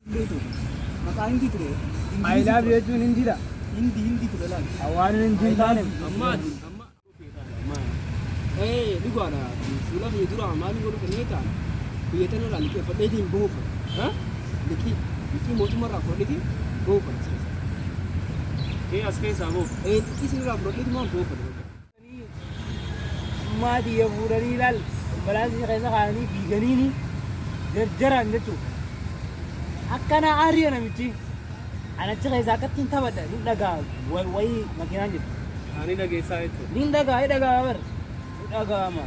Betul. Maka hindi ture. I love you too hindi da. Hindi ture lang. Awan hindi tane. Amma. Di gua ada. Sulah ni dura amma ni guru keneta. Kuyeta no lali ke fadde din bo fa. Ha? Liki motu mara fadde din bo fa. Askay sabo. Liki sinura fadde din mo bo fa. Ma di ya burani lal. Balasi kaisa kani bigani ni. Jarjaran jechu. Akkana ariya namichi. Anachi kaisa akatin tabada. Ni daga wai makinan jechu. Ani lage sa ito. Ni daga bar. Daga ma.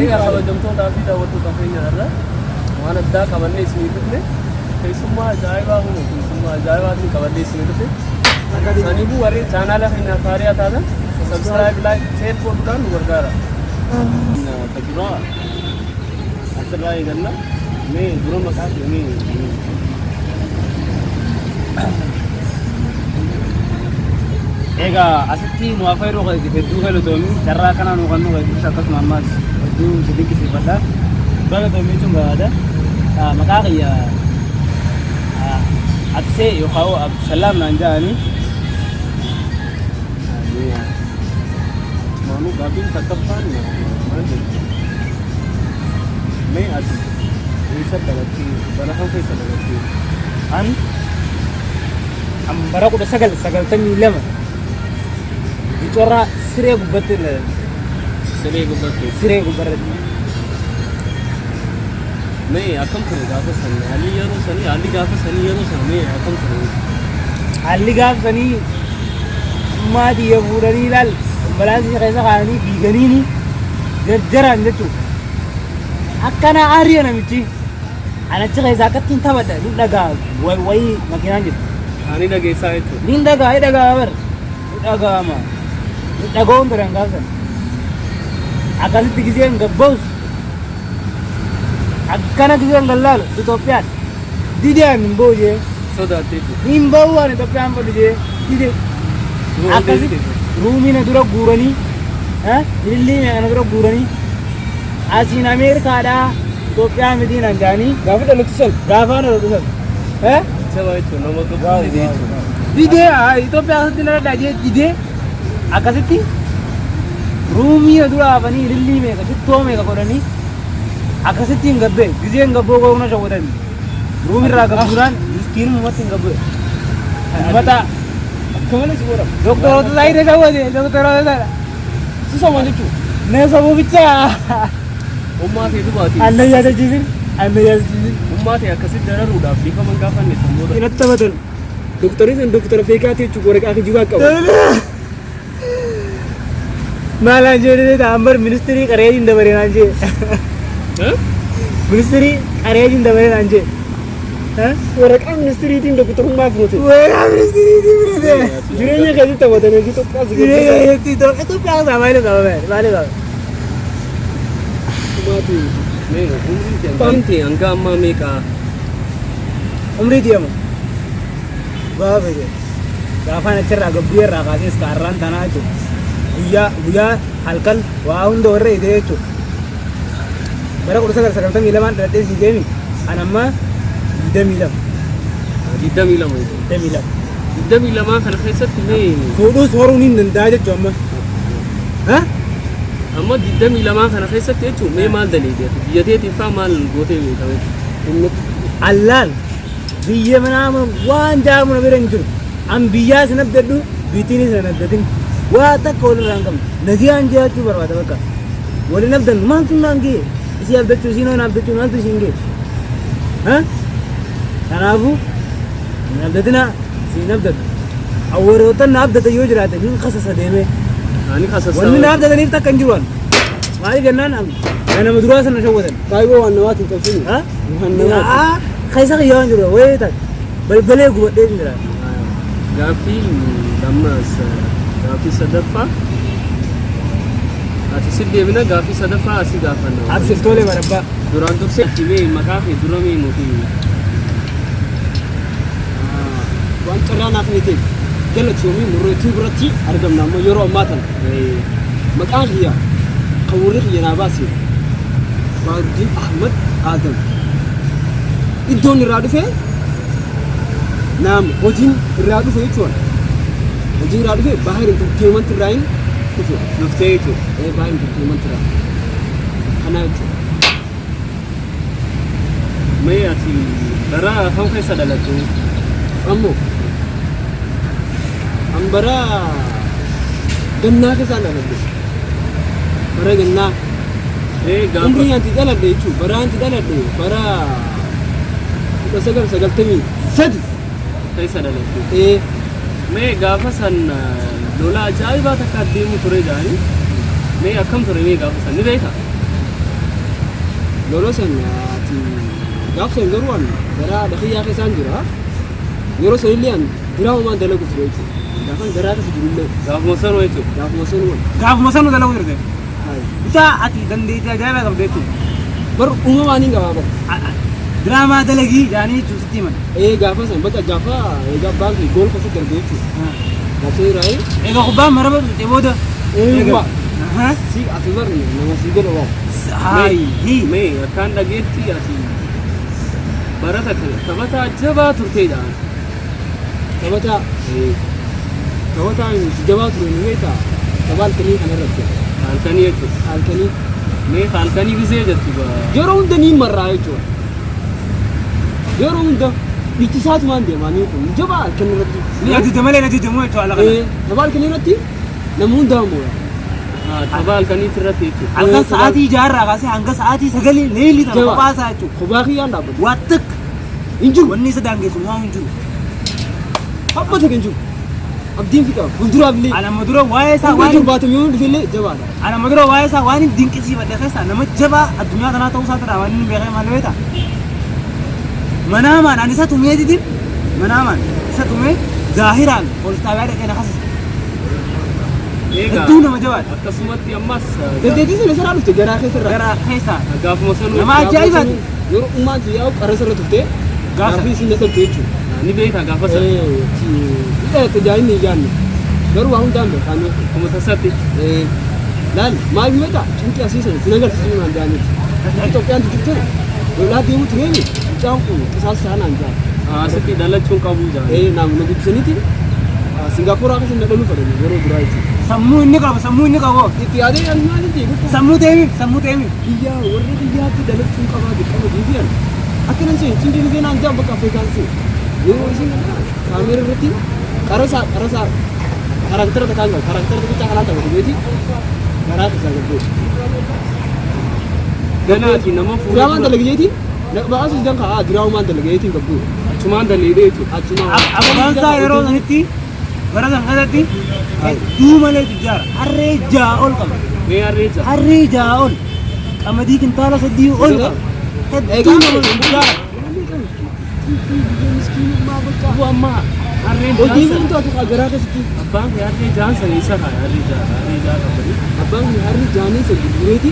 Kalau jumpa tapi dah waktu kafe ni ada, mana dah kawan ni sini tu ni, semua jaga ni kawan ni sini tu. Sani bu hari channel lah ini karya ada, subscribe like share pun kan luar gara. Terjua, asal lagi kan lah, ni guru masak ni. Ega asiti muafairu kau kita tu kalau tu ni cara kanan nukan nukan itu sakas mamas itu sedikit sifat dah. Bagai tu ni cuma ada, maka kaya atse yo kau salam nanja ni. Manu gabin tetap kan, mana? मैं आज ये सब गलती बड़ा हम कैसे गलती Am bara ko da sagal tan ni lama. Bicara sire gubatin la. Sire gubarat. मैं अकम करेगा तो सनी अली यारो सनी अली गाफ सनी यारो सनी अकम करेगा Ali gaf sani ma di ya burani lal. Balasi kaisa kani bigani ni. Jarjaran jechu. Akkana ariya namichi. Anachi kaisa akatin tabada. Ni daga wai makinan jechu. ani lage sa ito Ni daga bar. Daga ma. Daga on berang gafsan. Akasi tigisan gabbos. Akkana tigisan galal Ethiopia. Didian boje. so that it Nimbawa ni Ethiopia pa dide. Akasi rumi na dura gurani. Ha? Dilli na dura gurani. Asin Amerika ada Ethiopia medina gani. Gafa na lutsal. Ha? chalo ito namak bali de Dide Ethiopia dinara daje dide. Akasi ti rumi na dura bani dilli me ka to me ka korani. Akasi ti ngabbe. Dide ngabbo ko na shawadani. Rumi ra gaburan skin mo tingabbe. Mata kemana sih orang dokter itu lain deh kau aja, dokter itu. susah macam tu Nih sabu bicara. umat itu berarti Anda ya ada jisin. umat ya kasih darah udah bika mengkapan nih semua Ingat betul. Dokter itu dokter PK itu cukup aku juga kau. Malah jadi itu ambar ministry karya jinda beri nanje. Ministry karya jinda beri nanje. Orang kan ministry itu dokter rumah foto. Orang ministry itu berada. Jurenya kasih tahu tentang itu pas. Itu pelan sama itu kau balik kau. umat itu nih umri panti angka amma mereka Umri dia mah. Bawa aja. Kapan acara gembira kasih sekarang tanah itu. Buya halkan wah undo orang itu. Baru kurang sekarang tentang ilaman berarti sih jadi. Anamma Demilam itu. Demilam mah kan kesat nih Kudus warunin nanda aja cuma. Hah? amma didam mah kan kesat itu mal dali dia dia tifa mal gote ini tahu Allal biya mana wan jam mana berenjur. Ambiya senab dadu bitini senab dadin. Wah tak kau rangkam. Nagian dia tu berwata baka. Wali nabdan mantun nangi. Isi abda tu sino nabda tu nanti singe. Hah? Kanabu nabdatina si nabdat. Awal rotan nabdat ayo jerate. Ni khasas ademe. ani khasas Wali nabdat ni tak kanjuran. Mari gannan am. Ana madura sana shawadan. kaibo wanawat itu sih Hah? wanawat Kaisa kiyon juro. Weh tak. Bal gua deh jura. gafi damas gafi sadafa ati sidde bina gafi sadafa asi gafana Absil tole barabba. duraan dursee mee maqaa fi dura mee nuti waan carraa naaf niteef galatoomii murreetuu biratti argamna ammoo yeroo ammaa tana maqaan kiyya kan warri kiyya naa baase Baaruddiin Ahmad Aadam iddoon irraa dhufe naam hojiin irraa dhufe jechuudha hojiin irraa dhufe Baahir Entertainment irraa dhufe dhuftee jechuudha Baahir Entertainment irraa kana jechuudha mee ati bara kam keessa dhalattu ammoo bara gannaa keessaa dhaladhe bara gannaa umrii anti dhaladhe jechuudha bara anti dhaladhe bara 1993 keessa dhalattu mee gaafa san lola ajaa'ibaa takka deemu ture jaani mee akkam ture mee gaafa san ni beekta lola san ati gaafa san garuu an gara dhaqiyyaa keessaan jira yeroo san illee an diraamaan dalagu ture jechuudha gaafa garaa keessa jirullee gaafuma sanuu jechuudha gaafuma sanuu dalagu jirte bitaa ati dandeettii ajaa'ibaa qabda jechuudha bar uumamaan hin gabaabaa diraamaa dalagii jaanii jechuudha sitti himan gaafa san bakka gaafa egaa baankii gool keessa darbe jechuudha gaafa irraa egaa kubbaan maraba dhufte booda si ati bar nama si gala waa mee akkaan dhageetti ati barata taphataa jabaa turtee jaan taphataa jabaa ture ni beektaa tapha halkanii kanarratti halkanii jechuudha halkanii mee halkanii gisee jettu yeroo hunda ni marraa jechuudha yeroo hunda dhiichisaatumaan deemanii kun jabaa halkan irratti ni ajajja malee ajajjamu jechuudha alaqana tapha halkanii irratti nama hundaa mooya tapha halkanii irratti jechuudha halkan sa'aatii 6 irraa kaasee hanga sa'aatii 9 leelii tapha kophaa jechuudha kophaa kiyyaan dhaabbatu waa takka hin jiru wanni isa daangeessu waa hin jiru abba takka hin jiru abdiin fixa fuulduraaf illee ana madura waa'ee isaa waan baatamee dhufillee jabaadha ana madura waa'ee isaa waan dinqisiifadhe keessa nama jabaa addunyaa kanaa ta'uu isaa taraa waan hin beekne maal beekta manaamaan ani isa tumee didin manaamaan isa tumee zaahiraan poolistaawaa dhaqee na kasise hedduu nama jabaadha akkasumatti ammas dandeettii sana saraa dhufte garaa keessa gaafuma sanuu nama ajaa'ibaati yeroo ummaan yaa'u qarra sarra turte gaafii isin dhaqxee jechuudha ni beektaa gaafa sana tajaajilni ijaanne garuu waan hundaan beekamu kuma tasatti laal maal beektaa cinqii asiisan sin agarsiisuu naan jaaniiti Itoophiyaan turte lolaa deemu tureeni mucaan kun qisaas saanaan jaa asitti dhalachuun qabu jaa naam na guddisaniiti Singapore akka sin dhalu fadhani yeroo duraa jechuudha sammuu inni qabu itti yaadee ani maalitti sammuu teemi biyya warri biyyaatti dhalachuun qabaa dirqama diidiyan akkanan seen cinqii gisee naan jaa bakka Afrikaansi yeroo isin kaamera irratti qarasaa karaktera takkaan qabu karaktera tokkicha kanaan taphatu beeti garaa isaa gabboo ganaati nama fuula diraamaan dalagajeeti ba'aasuus dan kaa diraamaan dalagajeetiin gabboo achumaan daleedee jechuudha achumaan abbaan yeroo sanitti bara san kanatti hedduu malee tijjaara harree ja'a ol qaba mee harree ja'a ol qamadii kintaala 3 ol qaba hedduu nama tijjaara bu amma harreen hojii bultu ati garaa keessatti abbaan kee harree jaan sana isa kaa harree jaa qabani abbaan kee harree jaanii isa gurgureeti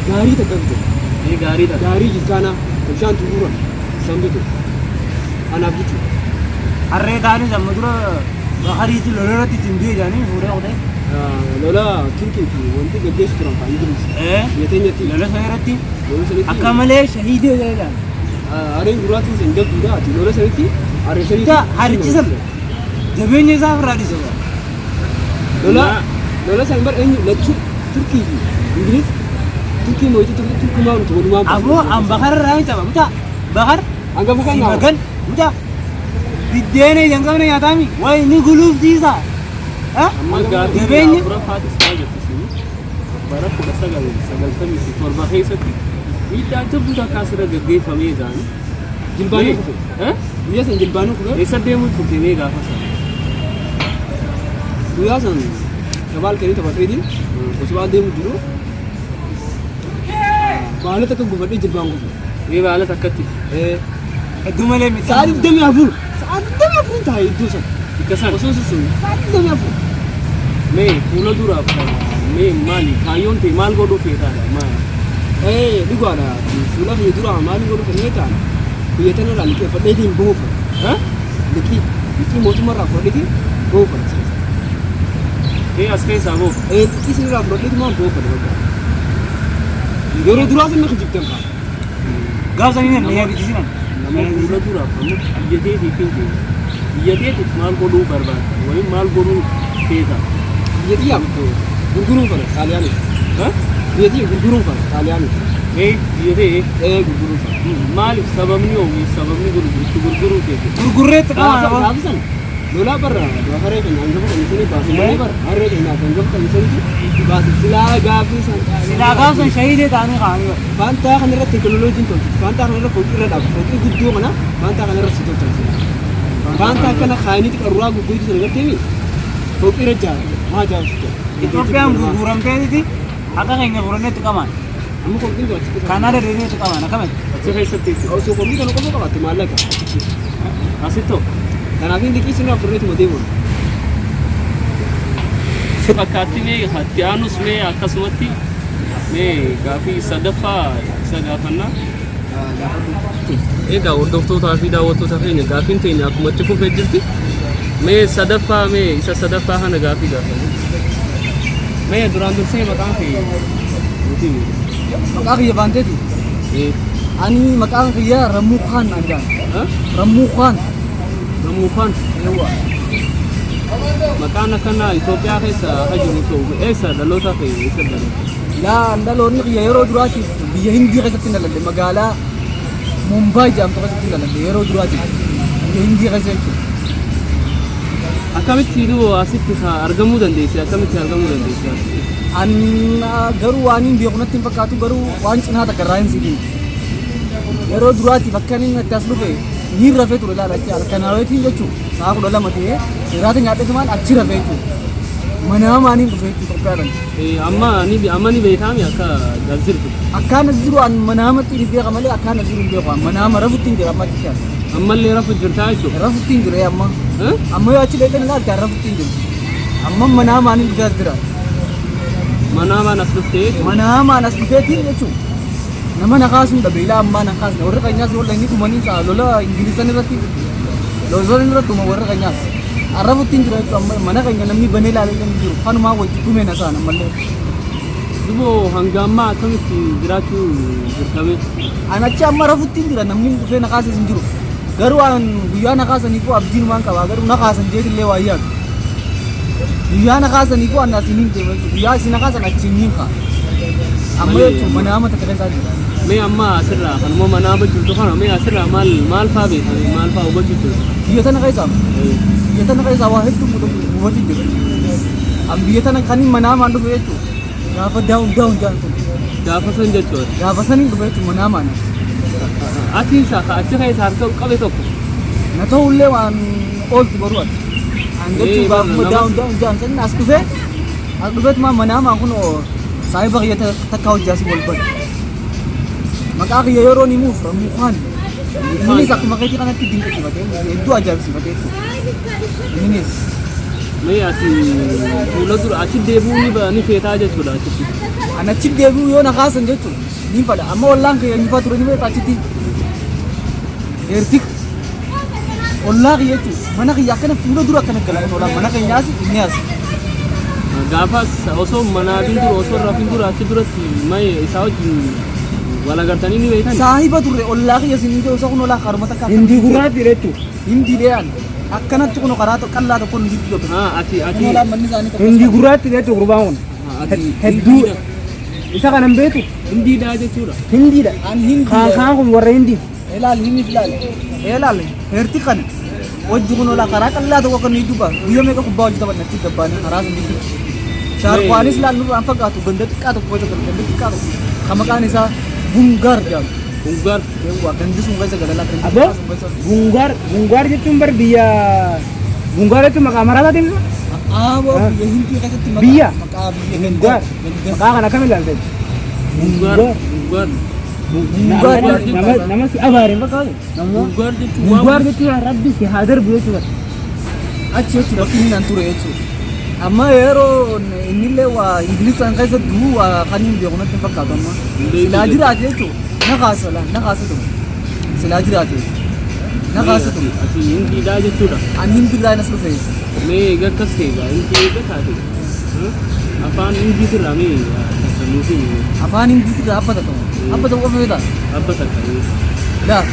gaarii takka bite gaarii takka gaarii jilkaana bishaan turuura isaan bitu anaaf jechuudha harree taa'anii sama dura bahariitti lolorratti ittiin du'e jaanii fuudhee qotee lola turkii fi wanti gaggeessu turan fa'aa Ingiliis yeeteenyatti lola sanarratti akka malee shahiidii jedhan harreen duraatiin san jabduudha ati lola sanitti harree sanitti harchisan jabeenya isaa irraa dhisa lola san bar eenyu lachuu turkii fi Ingiliis turkii mootii turkii maa nuti walumaa ammoo an bakar irraa hin caba mucaa bakar hanga mukaan si magan mucaa biddeena ijan qabne nyaataami way ni guluufsiisa jabeenya furafaatis maa jettisini bara 1997 keessatti miidhaa jabduu takka asirra gaggeeffamee jaani jilbaanuu kufe guyyaa san jilbaanuu kufe eessa deemuu turte mee gaafa sana guyyaa san gabaal kanii taphateetiin osoo deemu jiru baala takka gufadhee jilbaan kufe mee baala takkatti hedduu malee miti sa'aatiif 24 taa'e iddoo san ikkasan osoo sun sa'aatiif 24 mee fuula duraaf mee maali kaayyoon ta'e maal godhuu feetaadha maali Dhugaadha. Fuula fi dura maaliin godhu fannee taana. Biyya tana irraa liqii fadheetiin boofa. Liqii mootummaarraa fudhateetiin boofa. As keessaa boofa. Liqii sinirraa fudhateetiin maan boofa dabala. Yeroo duraa sinna kijibtan faa. Gaafa sanii nama yaadachisiisan. Nama fuula duraaf ammoo biyya teetiif hin jiru. Biyya teetiif maal godhuu barbaada? Waliin maal godhuu feeta? Biyya xiyyaaf gurguruun fana xaaliyaaniif. Biyya xiyya gurguruun fana xaaliyaaniif. Biyya ta'e gurguruun fana. Maaliif sababni oomisha sababni gurguruu keessa? Gurgurreetti Gaafa sana lolaa barra harree keenya hangafa kan isanii baasu malee barra harree keenyaaf hangafa kan isanii baasu silaa gaafii sana. Silaa gaafa sana shahidee ta'anii kaa'anii bara. Faantaa kanarra teekinooloojiin tolchu. Faantaa kanarra foqii irra dhaabu. Foqii guddoo kana faantaa kanarra si tolchan silaa. Faantaa akkana kaayiniiti qarruraa gurguriitu sana garteemi foqii irra jaara maa jaarsitu. Itoophiyaan gurguramteeti akka keenya furanneetti qaban. Amma foqiin tolchu. Kanaada deemeetti qaban akkamatti. Achi keessatti osoo foqii kana qofa qabatte maallaqa. Asittoo. Kanaaf inni liqii sinirraa fudhateetuma deemu. Fakkaatti mee hatti aanus mee akkasumatti mee gaafii sadaffaa isa gaafannaa. Egaa hordoftootaa fi daawwattoota keenya gaafiin teenya akkuma itti fufee jirti. Mee sadaffaa mee isa sadaffaa kana gaafii gaafanna. Mee duraan dursee maqaan kee nuti Maqaa kiyya baanteeti. Ani maqaan kiyya Rammuu Khaan argaan. Rammuu Khaan. Rammuu Khaan. Maqaan akkana Itoophiyaa keessa haa jiru ta'u eessa dhaloota kee eessa dhaloota? Dhaloonni kiyya yeroo duraatiif biyya Hindii keessatti dhalatte magaalaa Mumbai jedhamtu keessatti dhalatte yeroo duraatiif biyya Hindii keessa jechuudha. Akkamitti asitti argamuu dandeesse? Akkamitti argamuu dandeesse? Garuu waan hin beeku natti hin fakkaatu garuu waan cinaa takka irraa hin siifin. Yeroo duraatiif akka inni itti as dhufe ni rafee ture laala jechuudha. Kanaaweetiin jechuudha. Sa'a 12 ta'ee jiraata nyaadhee maal achi rafee jechuudha. Mana maaniin dhufe jechuudha Itoophiyaadhaan. Amma ni beekame akka gazirtu. Akkaan as jiru manaamatti ni beeka malee akkaan as jiru hin beeku. Manaama rafutti hin jira amma jechuudha. Ammallee rafu jirtaa jechuudha. Rafutti hin jira amma. Amma yoo achi dheedan ilaalta rafutti hin jiru. Amma manaamaaniin dhufe as jira. Manaamaan as dhuftee Manaamaan as dhufeetiin jechuudha. Nama nakaasuun dhabeelaa ammaa nakaasne warra keenyaas lola inni dhumanii lola Ingilisan irratti loltoonni irratti dhuma warra keenyaas. Arrafutti hin jira jechuudha mana keenya namni banee ilaalee hin jiru. Kanumaa wajji dhumeen asaan ammallee. Duboo hanga ammaa akkamitti jiraachuu dirqame? Ani achi amma rafutti hin jira namni dhufee nakaases hin jiru. Garuu guyyaa nakaasaniifuu abdiin waan qaba garuu nakaasan jeetillee waa yaadu. Guyyaa nakaasaniifuu annaasiin hin deemu guyyaa isin nakaasan achiin hin kaa. Amma jechuun manaama takka keessaa jira. Mee amma asirraa kanuma manaama jirtu kana mee asirraa maal fa'aa beekame maal fa'aa hubachuu jirtu? Biyya tana keessaa waa hedduu hubachuu jiru. Biyya tana kan manaamaan dhufe jechuudha. Gaafa daawun jaantu. Gaafa san jechuudha. Gaafa saniin dhufe jechuudha manaamaan. Ati achi keessaa harka qabe tokko. Na ta'ullee waan ooltu baruu ati. Jechuun gaafa daawun jaantu as dhufeetu manaamaan kun saayiba kiyya takka hojjaasi wal bada. Maqaa kiyya yeroo ni muuf Rammuu Khaan. Innis akkuma keetii kanatti dinqisiifatee hedduu ajaa'ibsiifatee jechuudha. Innis. Mee ati fuula dura achi deebi'uu ni feetaa jechuudha achitti. Ani achi deebi'uu yoo na kaasan jechuudha ni fadha. Amma ollaan kiyya ni ture ni beektaa achitti. Eertik. Ollaa kiyya jechuudha. Mana kiyya akkana fuula dura akkana galaan ollaan mana keenyaas inni as. Gaafas osoo manaafin dura osoo rafin dura achi duratti mee isaa wajjin wal agartanii ni beektan? Saahiba turre ollaa kiyya siin ijoo isa kun ollaa karuma takka. Hindii gurraatti jechuudha. Hindii dee'an akkanatti kun karaa qallaa tokko ni jibbi tokko. Ati Hindii gurraatti jechuudha gurbaan kun. Hedduu isa kana hin beeku. Hindiidha jechuudha. Hindiidha. An Hindii. Kaan kun warra Hindii. Ilaali. Heerti kana wajji kun ollaa karaa qallaa tokko kan ni duba. Guyya meeqa kubbaa hojii taphannatti gabbaanii karaa sun ni duba. Shaarkwaanis laallu waan fakkaatu ganda xiqqaa tokko kan maqaan isaa Bungaar jedhamu. Bungaar. Gandi sun keessa galalaa kan Aboo Bungaar jechuun bar biyya Bungaar jechuun maqaa maraataatiin biyya Hindii keessatti biyya maqaa biyya Bungaar maqaa kana kam ilaaltee? Bungaar. Nama si abaareen fakkaatu. Bungaar jechuun rabbi si haa darbu jechuudha. Achi jechuudha bakki inni naan ture jechuudha. amma yeroo innillee waa ingiliffaan keessa du'u waa kan hin beeku natti hin fakkaatu amma silaa jiraate jechuudha na kaasa dhumu silaa jiraate na kaasa dhumu ati hindiidhaa jechuudha. ani hindiidhaa nas dhufe Mee egaa akkas ta'e egaa hindii egaa taate afaan hindiitirraa mee nuufi afaan hindiitirraa abba ta'u qofa feeta abba takka daa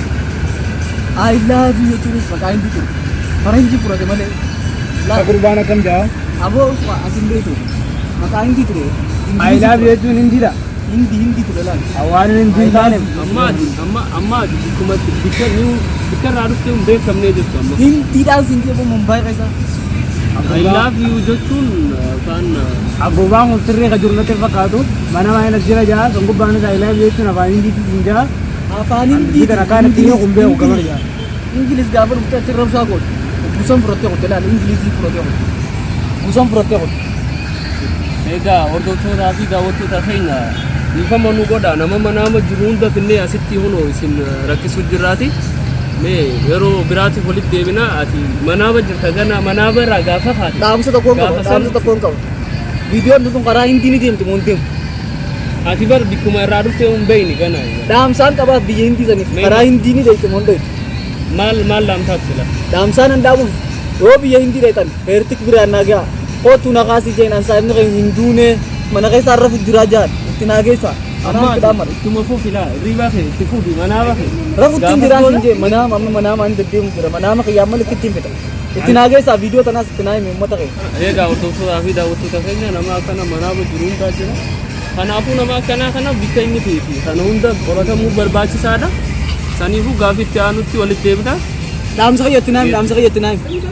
I love you jechuunis maqaa hindiitu faranjii fudhate malee Gurbaan akkam jaa? aboo asin beetu maqaa hindi ture I love you jechuun hindiidha. hindi ture laal Waan hindi hin taane. amma akkuma bikkarraa dhuftee hin beekamnee jirtu amma. hindiidhaan siin jedhu mumbaay keessa I love you jechuun afaan Gurbaan kun sirrii ka jiru natti hin fakkaatu. Mana maayinas jira jaa. Kan gubbaanis I love you jechuun afaan hindiitti hin jaa. afaan hindi Kana kaan ittiin kun beeku gamar jaa. Ingilis gaafa dhufte achi rabsaa godhu busan fudhattee godhe laal Ingilisii fudhattee godhe busan fudhattee godhe egaa hordoftootaa fi daawwattoota keenya dhiifama nu godha nama jiru hunda finnee asitti hunoo isin rakkisuu jirraati. Mee yeroo biraatiif walitti deebina ati manaaba jirta gana manaaba irraa gaafa kaate. dhaamsa tokkoon qaba viidiyoon sun karaa hindi ni deemti moo hin deemu Ati bar bikkuma irraa dhuftee hin beeyni gana. dhaamsaan qabaat biyya hindii saniif karaa hindii ni deemti moo hin deemtu Maal laamtaatu fila. dhaamsaan hin dhaabuuf yoo biyya hindii dheetan heertik biraan nagaa kootu naqaasii jeenan saayibni kan hin duune mana keessa har'a fujiraa jaan itti naageessa Amma ittuma fuufila riibaa kee itti fuufi manaaba kee. rafuttiin jiraa hin jee manaa maan deddeemu jira manaama kiyyaa malee ittiin fita itti naageessa viidiyoo tanaas itti naayime uummata kee Egaa hordoftootaa fi daawwattoota keenya nama akkana manaaba jiru hundaa jira. Kanaafuu nama akkanaa kana bikka inni fi kana hunda qoratamuu barbaachisaadha. Saniifuu gaafitti aanutti walitti deebina. dhaamsa kiyya itti naayime